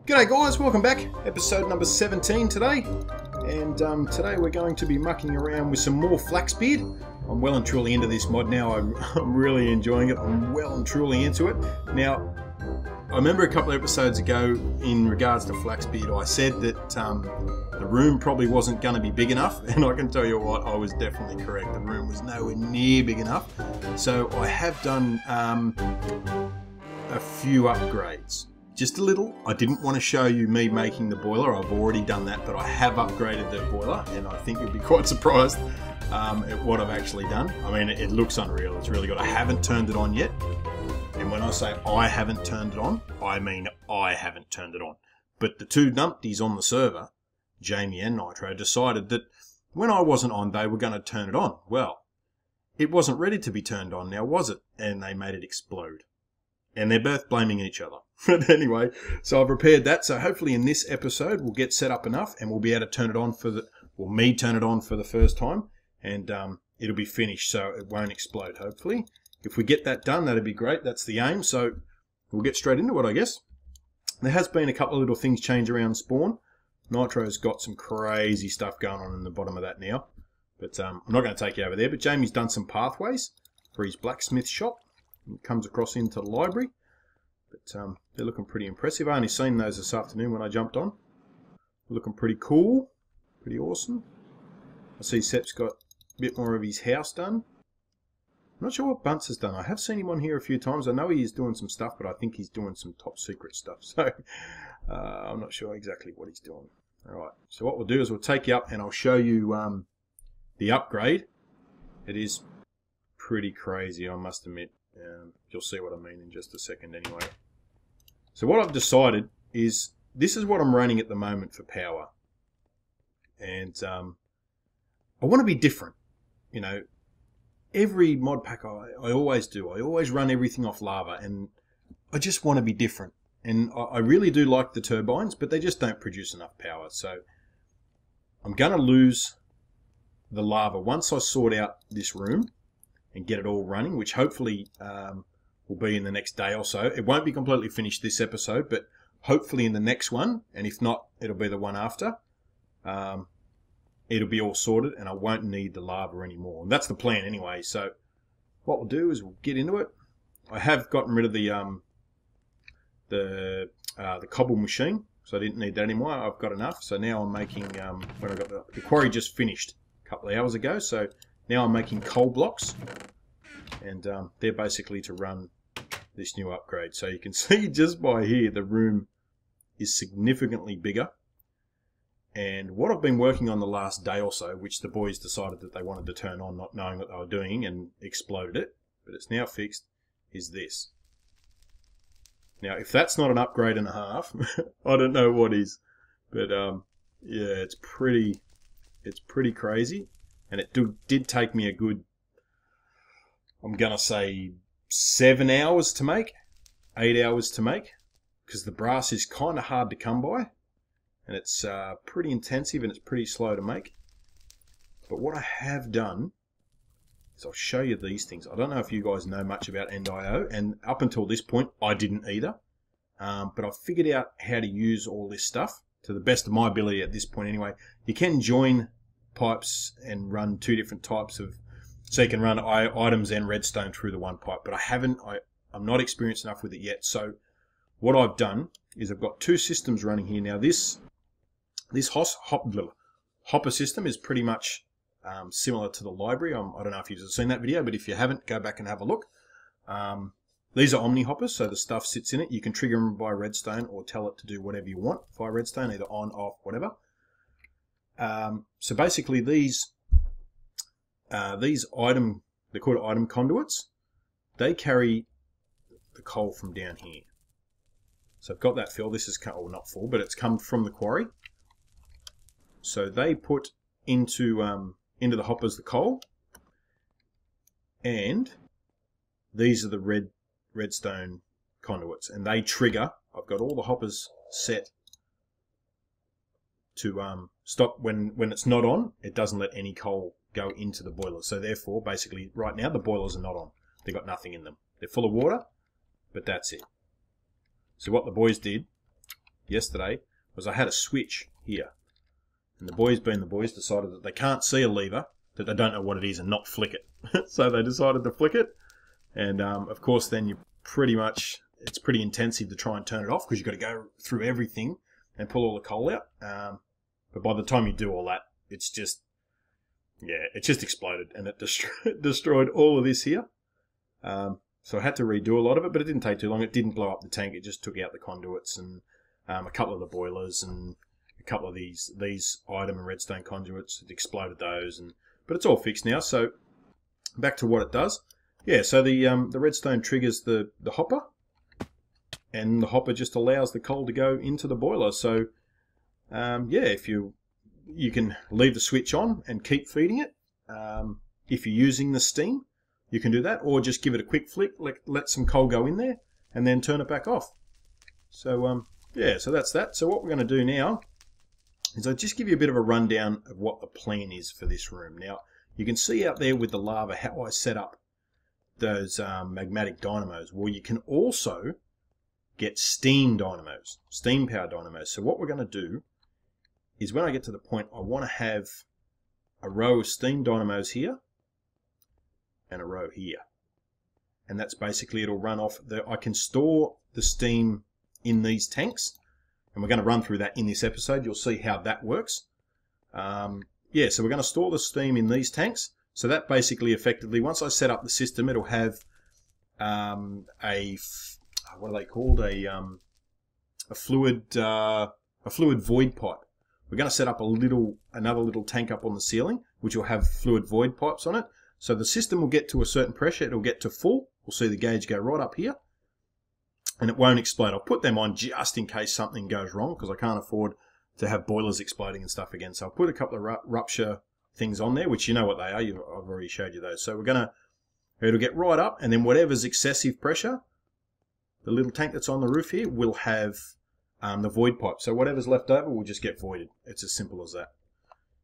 G'day guys, welcome back. Episode number 17 today. And today we're going to be mucking around with some more Flaxbeard. I'm well and truly into this mod now. I'm really enjoying it. I'm well and truly into it. Now, I remember a couple of episodes ago in regards to Flaxbeard, I said that the room probably wasn't going to be big enough. And I can tell you what, I was definitely correct. The room was nowhere near big enough. So I have done a few upgrades. Just a little. I didn't want to show you me making the boiler. I've already done that, but I have upgraded the boiler, and I think you'll be quite surprised at what I've actually done. I mean, it looks unreal. It's really good. I haven't turned it on yet, and when I say I haven't turned it on, I mean I haven't turned it on. But the two numpties on the server, Jamie and Nitro, decided that when I wasn't on, they were going to turn it on. Well, it wasn't ready to be turned on now, was it? And they made it explode. And they're both blaming each other. But anyway, so I've repaired that. So hopefully in this episode we'll get set up enough and we'll be able to turn it on for the, well, me turn it on for the first time, and it'll be finished so it won't explode, hopefully. If we get that done, that'd be great. That's the aim. So we'll get straight into it, I guess. There has been a couple of little things change around spawn. Nitro's got some crazy stuff going on in the bottom of that now. But I'm not going to take you over there. But Jamie's done some pathways for his blacksmith shop. It comes across into the library, but they're looking pretty impressive. I only seen those this afternoon when I jumped on. They're looking pretty cool, pretty awesome. I see Sep's got a bit more of his house done. I'm not sure what Bunce has done. I have seen him on here a few times. I know he is doing some stuff, but I think he's doing some top secret stuff. So I'm not sure exactly what he's doing. All right. So what we'll do is we'll take you up and I'll show you the upgrade. It is pretty crazy, I must admit. You'll see what I mean in just a second anyway. So what I've decided is this is what I'm running at the moment for power. And I want to be different. You know, every mod pack I always do. I always run everything off lava, and I just want to be different. And I really do like the turbines, but they just don't produce enough power. So I'm going to lose the lava once I sort out this room and get it all running, which hopefully will be in the next day or so. It won't be completely finished this episode, but hopefully in the next one, and if not, it'll be the one after. It'll be all sorted, and I won't need the lava anymore. And that's the plan anyway. So what we'll do is we'll get into it. I have gotten rid of the cobble machine, so I didn't need that anymore. I've got enough. So now I'm making, when I got the quarry just finished a couple of hours ago, so now I'm making coal blocks, and they're basically to run this new upgrade. So you can see just by here the room is significantly bigger. And what I've been working on the last day or so, which the boys decided that they wanted to turn on not knowing what they were doing and exploded it, but it's now fixed, is this. Now if that's not an upgrade and a half, I don't know what is. But yeah, it's pretty crazy. And it did take me a good, I'm going to say 7 hours to make, 8 hours to make, because the brass is kind of hard to come by, and it's pretty intensive and it's pretty slow to make. But what I have done is I'll show you these things. I don't know if you guys know much about n.i.x.u.s, and up until this point I didn't either, but I've figured out how to use all this stuff to the best of my ability at this point anyway. You can join pipes and run two different types of, so you can run items and redstone through the one pipe, but I'm not experienced enough with it yet. So what I've done is I've got two systems running here now. This hopper system is pretty much similar to the library. I don't know if you've seen that video, but if you haven't, go back and have a look. These are omni hoppers, so the stuff sits in it. You can trigger them by redstone or tell it to do whatever you want via redstone, either on, off, whatever. So basically these item, they're called item conduits. They carry the coal from down here. So I've got that fill. This is, well, not full, but it's come from the quarry. So they put into the hoppers the coal, and these are the redstone conduits, and they trigger. I've got all the hoppers set to stop when it's not on. It doesn't let any coal go into the boiler. So therefore, basically, right now the boilers are not on. They've got nothing in them. They're full of water, but that's it. So what the boys did yesterday was I had a switch here. And the boys, being the boys, decided that they can't see a lever, that they don't know what it is, and not flick it. So they decided to flick it. And, of course, then you pretty much, it's pretty intensive to try and turn it off because you've got to go through everything and pull all the coal out. But by the time you do all that, it's just, yeah, it just exploded. And it destroyed all of this here. So I had to redo a lot of it, but it didn't take too long. It didn't blow up the tank. It just took out the conduits and a couple of the boilers and a couple of these item and redstone conduits. It exploded those, but it's all fixed now. So back to what it does. Yeah, so the redstone triggers the hopper, and the hopper just allows the coal to go into the boiler. So yeah, if you can leave the switch on and keep feeding it. If you're using the steam, you can do that, or just give it a quick flick, let some coal go in there, and then turn it back off. So yeah, so that's that. So what we're going to do now is I'll just give you a bit of a rundown of what the plan is for this room. Now, you can see out there with the lava how I set up those magmatic dynamos. Well, you can also get steam dynamos, steam power dynamos. So what we're going to do is when I get to the point, I want to have a row of steam dynamos here and a row here. And that's basically, it'll run off. I can store the steam in these tanks, and we're going to run through that in this episode. You'll see how that works. Yeah, so we're going to store the steam in these tanks. So that basically, effectively, once I set up the system, it'll have what are they called? A fluid void pipe. We're going to set up another little tank up on the ceiling, which will have fluid void pipes on it. So the system will get to a certain pressure. It'll get to full. We'll see the gauge go right up here, and it won't explode. I'll put them on just in case something goes wrong, because I can't afford to have boilers exploding and stuff again. So I'll put a couple of rupture things on there, which you know what they are. I've already showed you those. So it'll get right up, and then whatever's excessive pressure, the little tank that's on the roof here will have the void pipe. So whatever's left over will just get voided. It's as simple as that.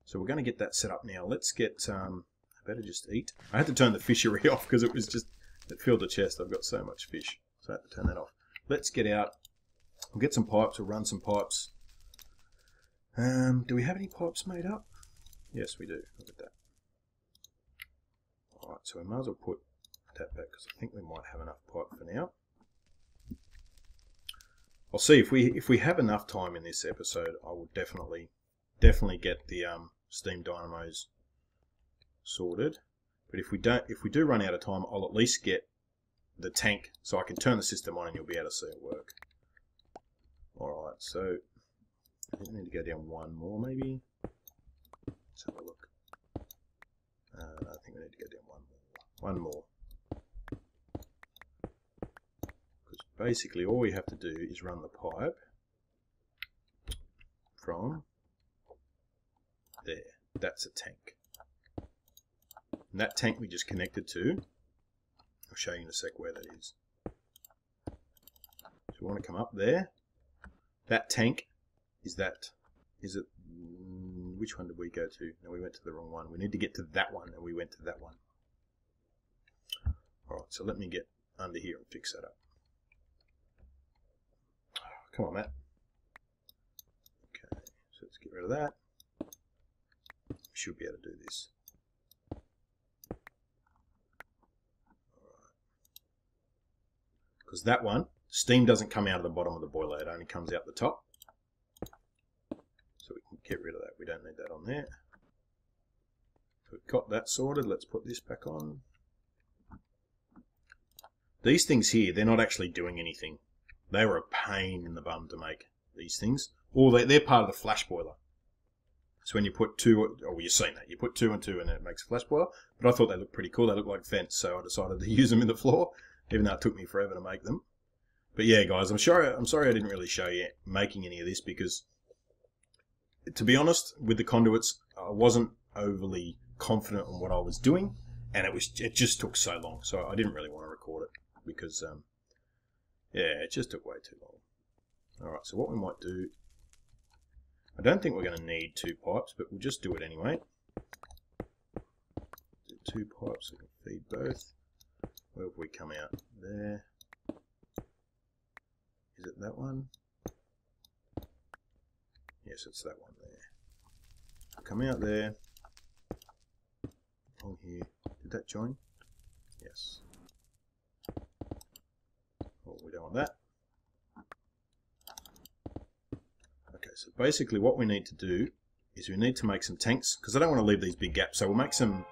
So we're going to get that set up now. Let's get, I better just eat. I had to turn the fishery off because it filled the chest. I've got so much fish. So I had to turn that off. Let's get out. We'll get some pipes. We'll run some pipes. Do we have any pipes made up? Yes, we do. Look at that. Alright, so we might as well put that back because I think we might have enough pipe for now. I'll see if we have enough time in this episode. I will definitely get the steam dynamos sorted. But if we do run out of time, I'll at least get the tank so I can turn the system on and you'll be able to see it work. Alright, so I think we need to go down one more maybe. Let's have a look. I think we need to go down one more. Because basically all we have to do is run the pipe from there. That's a tank. And that tank we just connected to, I'll show you in a sec where that is. So we want to come up there. That tank is it, which one did we go to? No, we went to the wrong one. We need to get to that one, and we went to that one. Alright, so let me get under here and fix that up. Come on, Matt. Okay, so let's get rid of that. We should be able to do this. Because that one, steam doesn't come out of the bottom of the boiler, it only comes out the top. So we can get rid of that, we don't need that on there. So we've got that sorted, let's put this back on. These things here, they're not actually doing anything. They were a pain in the bum to make, these things. Or they're part of the flash boiler. So when you put two, oh, you've seen that, you put two and two and it makes a flash boiler. But I thought they looked pretty cool, they look like vents, so I decided to use them in the floor. Even though it took me forever to make them. But yeah, guys, I'm sorry I didn't really show you making any of this because, to be honest, with the conduits, I wasn't overly confident on what I was doing, and it just took so long. So I didn't really want to record it because, yeah, it just took way too long. All right, so what we might do, I don't think we're going to need two pipes, but we'll just do it anyway. Do two pipes so we can feed both. Where have we come out? There. Is it that one? Yes, it's that one there. Come out there. On here. Did that join? Yes. Oh, we don't want that. Okay, so basically what we need to do is we need to make some tanks, because I don't want to leave these big gaps, so we'll make some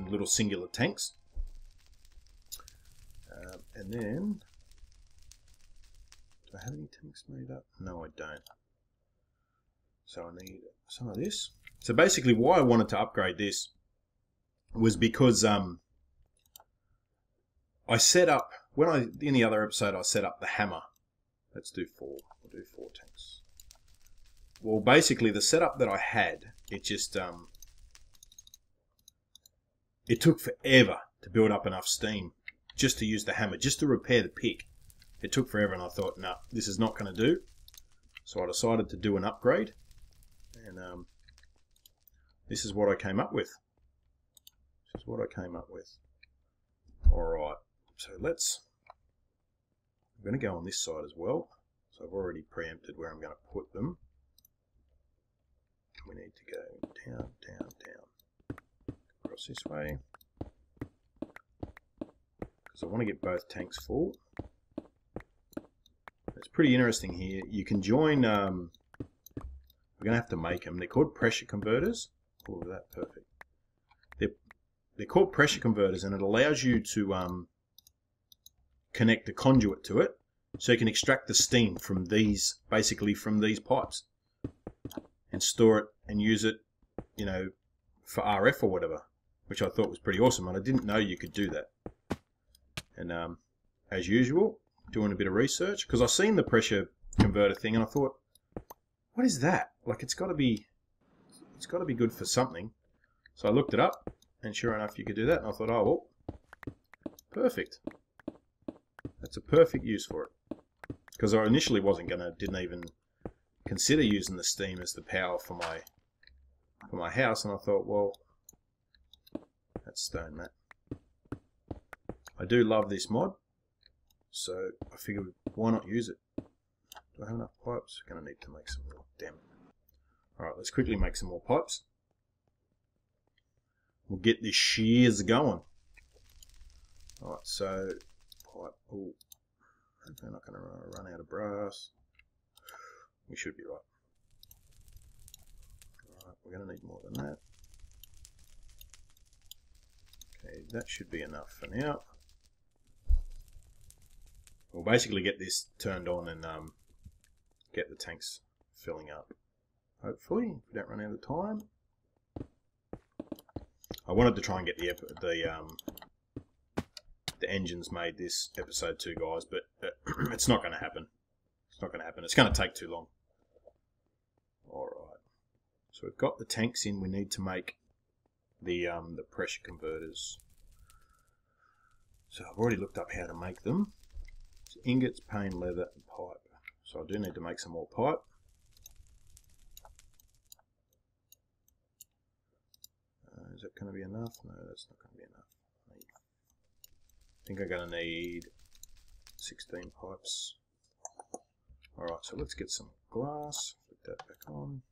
little singular tanks. And then, do I have any tanks made up? No, I don't. So I need some of this. So basically why I wanted to upgrade this was because I set up, in the other episode I set up the hammer. Let's do 4. We'll do 4 tanks. Well, basically the setup that I had, it just, it took forever to build up enough steam just to use the hammer, just to repair the pick. It took forever, and I thought, no, this is not going to do. So I decided to do an upgrade, and this is what I came up with. This is what I came up with. Alright, so I'm going to go on this side as well. So I've already preempted where I'm going to put them. We need to go down, down, down. Across this way. Because I want to get both tanks full. It's pretty interesting here. You can join, we're going to have to make them. They're called pressure converters. Oh, that's perfect. They're called pressure converters, and it allows you to connect a conduit to it, so you can extract the steam from these, basically from these pipes, and store it and use it, you know, for RF or whatever, which I thought was pretty awesome, and I didn't know you could do that. And as usual, doing a bit of research, because I've seen the pressure converter thing, and I thought, what is that? Like, it's got to be good for something. So I looked it up, and sure enough, you could do that. And I thought, oh well, perfect. That's a perfect use for it. Because I initially didn't even consider using the steam as the power for my house, and I thought, well, that's stone, Matt. I do love this mod, so I figured, why not use it? Do I have enough pipes? Going to need to make some more. Damn it. Alright, let's quickly make some more pipes. We'll get this shears going. Alright, so pipe. Oh, we're not going to run out of brass. We should be right. Alright, we're going to need more than that. Okay, that should be enough for now. We'll basically get this turned on and get the tanks filling up. Hopefully, if we don't run out of time. I wanted to try and get the engines made this episode too, guys, but it's not going to happen. It's not going to happen. It's going to take too long. Alright. So we've got the tanks in. We need to make the pressure converters. So I've already looked up how to make them. It's ingots, pane, leather, and pipe. So I do need to make some more pipe. Is that going to be enough? No, that's not going to be enough. I think I'm going to need 16 pipes. Alright, so let's get some glass. Put that back on.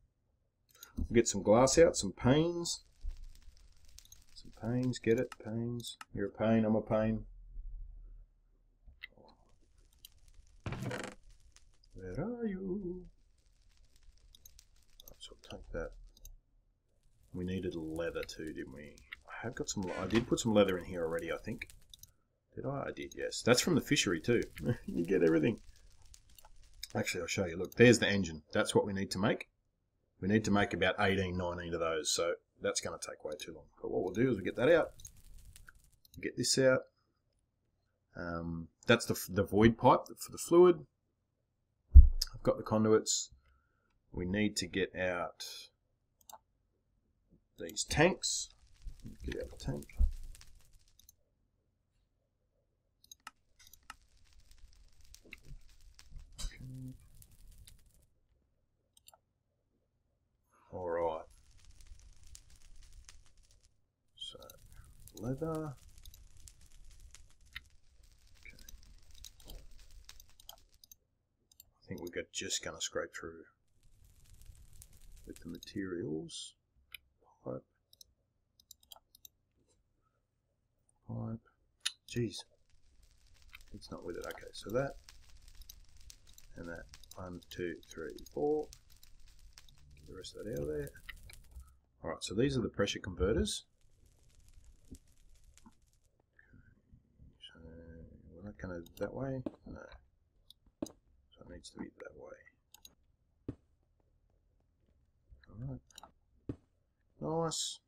We'll get some glass out, some panes. Some panes, get it? Panes. You're a pane, I'm a pane. Where are you? Right, so I'll take that. We needed leather too, didn't we? I have got some. I did put some leather in here already, I think. Did I? I did, yes. That's from the fishery too. You get everything. Actually, I'll show you. Look, there's the engine. That's what we need to make. We need to make about 18, 19 of those, so that's going to take way too long. But what we'll do is we get that out. Get this out. That's the void pipe for the fluid. I've got the conduits. We need to get out these tanks. Get out the tank. Okay. All right. So leather. Okay. I think we're just going to scrape through with the materials. Pipe. Jeez. It's not with it. Okay, so that and that. 1, 2, 3, 4. Get the rest of that out of there. Alright, so these are the pressure converters. So we're not going to that way? No. So it needs to be that way. Alright. Nice.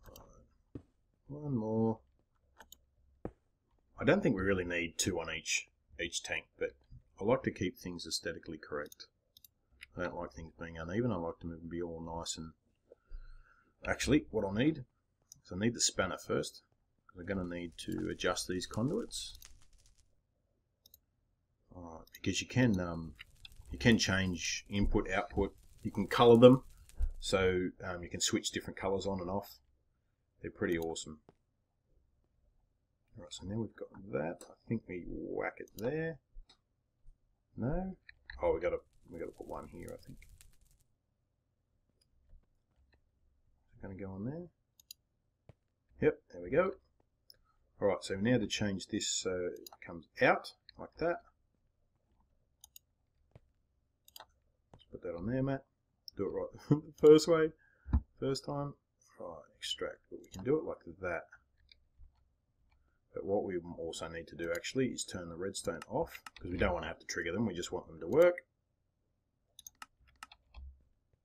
Alright. One more. I don't think we really need 2 on each tank, but I like to keep things aesthetically correct. I don't like things being uneven. I like them to be all nice and... Actually, what I'll need is I need the spanner first. We're going to need to adjust these conduits. Because you can change input, output. You can colour them, so you can switch different colours on and off. They're pretty awesome. Alright, so now we've got that. I think we whack it there. No? Oh, we got to put one here, I think. Is it going to go on there? Yep, there we go. Alright, so now to change this so it comes out like that. Let's put that on there, Matt. Do it right the first way, first time. Right, extract, but we can do it like that. But what we also need to do actually is turn the redstone off, because we don't want to have to trigger them, we just want them to work.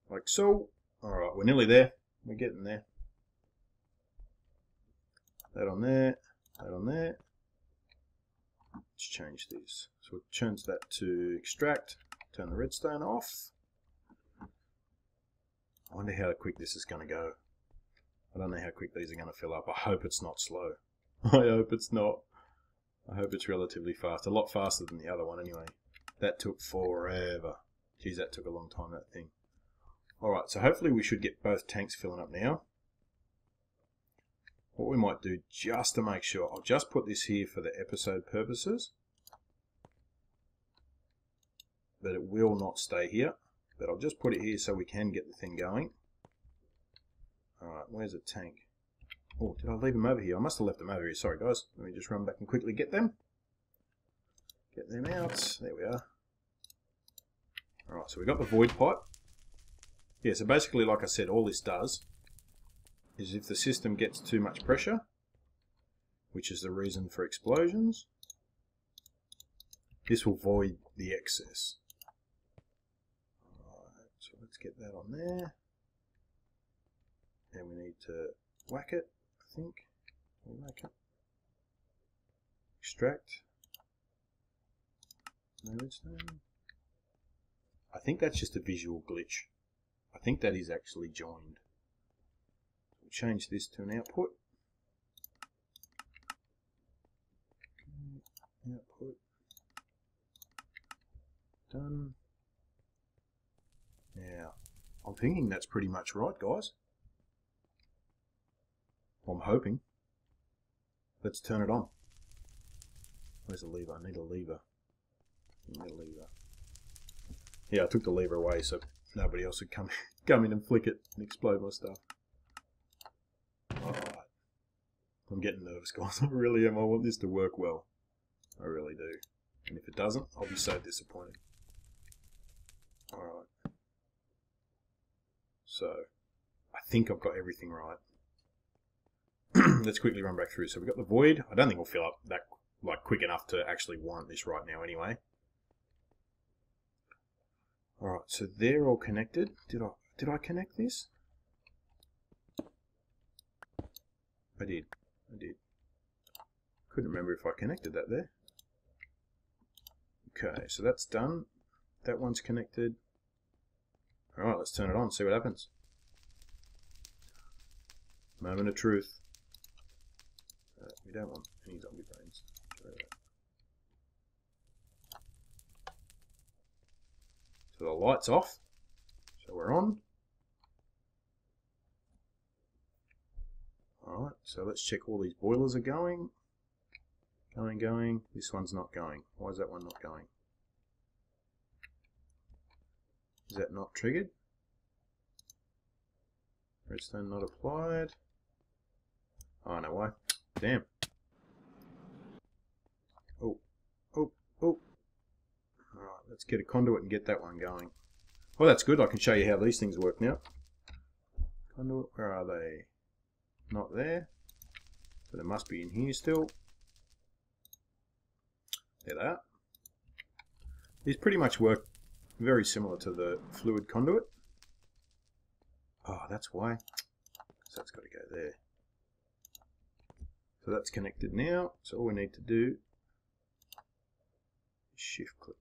Like so. Alright, we're nearly there. We're getting there. That on there, that on there. Let's change this. So it change that to extract, turn the redstone off. I wonder how quick this is going to go. I don't know how quick these are going to fill up. I hope it's not slow. I hope it's not. I hope it's relatively fast. A lot faster than the other one anyway. That took forever. Geez, that took a long time, that thing. Alright, so hopefully we should get both tanks filling up now. What we might do, just to make sure, I'll just put this here for the episode purposes. But it will not stay here. But I'll just put it here so we can get the thing going. Alright, where's the tank? Oh, did I leave them over here? I must have left them over here. Sorry, guys. Let me just run back and quickly get them. Get them out. There we are. Alright, so we got the void pipe. Yeah, so basically, like I said, all this does is if the system gets too much pressure, which is the reason for explosions, this will void the excess. Alright, so let's get that on there. And we need to whack it, I think. Whack it. Extract. No redstone. I think that's just a visual glitch. I think that is actually joined. We'll change this to an output. Okay. Output. Done. Now, I'm thinking that's pretty much right, guys. I'm hoping. Let's turn it on. Where's the lever? I need a lever. I need a lever. Yeah, I took the lever away so nobody else would come in and flick it and explode my stuff. Alright. I'm getting nervous, guys. I really am. I want this to work well. I really do. And if it doesn't, I'll be so disappointed. Alright. So, I think I've got everything right. Let's quickly run back through. So we've got the void. I don't think we'll fill up that quick enough to actually warrant this right now anyway. Alright, so they're all connected. Did I connect this? I did. Couldn't remember if I connected that there. Okay, so that's done. That one's connected. Alright, let's turn it on, see what happens. Moment of truth. We don't want any zombie brains. So the light's off. So we're on. Alright, so let's check all these boilers are going. Going. This one's not going. Why is that one not going? Is that not triggered? Redstone not applied. Oh, no why. Damn. Oh, oh, oh. Alright, let's get a conduit and get that one going. Well, that's good. I can show you how these things work now. Conduit, where are they? Not there. So they must be in here still. There they are. These pretty much work very similar to the fluid conduit. Oh, that's why. So it's got to go there. So that's connected now. So all we need to do is shift click.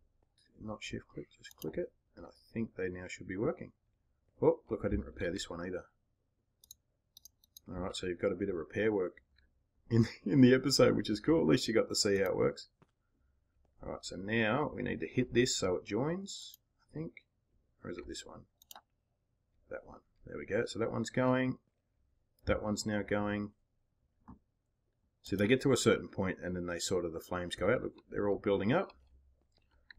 Not shift click, just click it. And I think they now should be working. Oh, look, I didn't repair this one either. Alright, so you've got a bit of repair work in the episode, which is cool. At least you got to see how it works. Alright, so now we need to hit this so it joins, I think. Or is it this one? That one. There we go. So that one's going. That one's now going. So they get to a certain point and then they sort of, the flames go out. Look, they're all building up.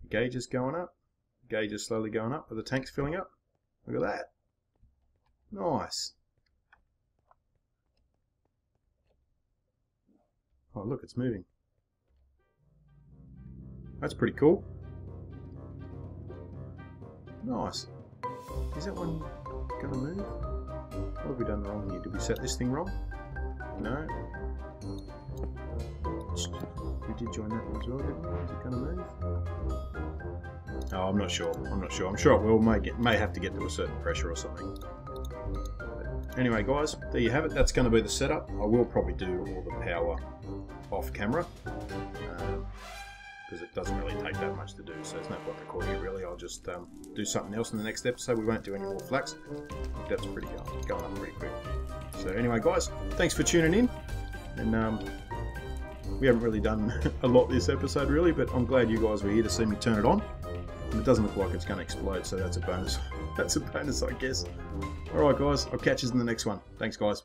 The gauge is going up. The gauge is slowly going up, but the tank's filling up. Look at that. Nice. Oh, look, it's moving. That's pretty cool. Nice. Is that one going to move? What have we done wrong here? Did we set this thing wrong? No. We did join that one as well, didn't we? Is it going to move? Oh, I'm not sure. I'm not sure. I'm sure it will. May have to get to a certain pressure or something. But anyway, guys, there you have it. That's going to be the setup. I will probably do all the power off camera. Because it doesn't really take that much to do, so there's no point recording it really. I'll just do something else in the next episode. We won't do any more flax. That's pretty going up pretty quick. So anyway, guys, thanks for tuning in. And we haven't really done a lot this episode really, but I'm glad you guys were here to see me turn it on. And it doesn't look like it's going to explode, so that's a bonus. That's a bonus, I guess. Alright guys, I'll catch you in the next one. Thanks guys.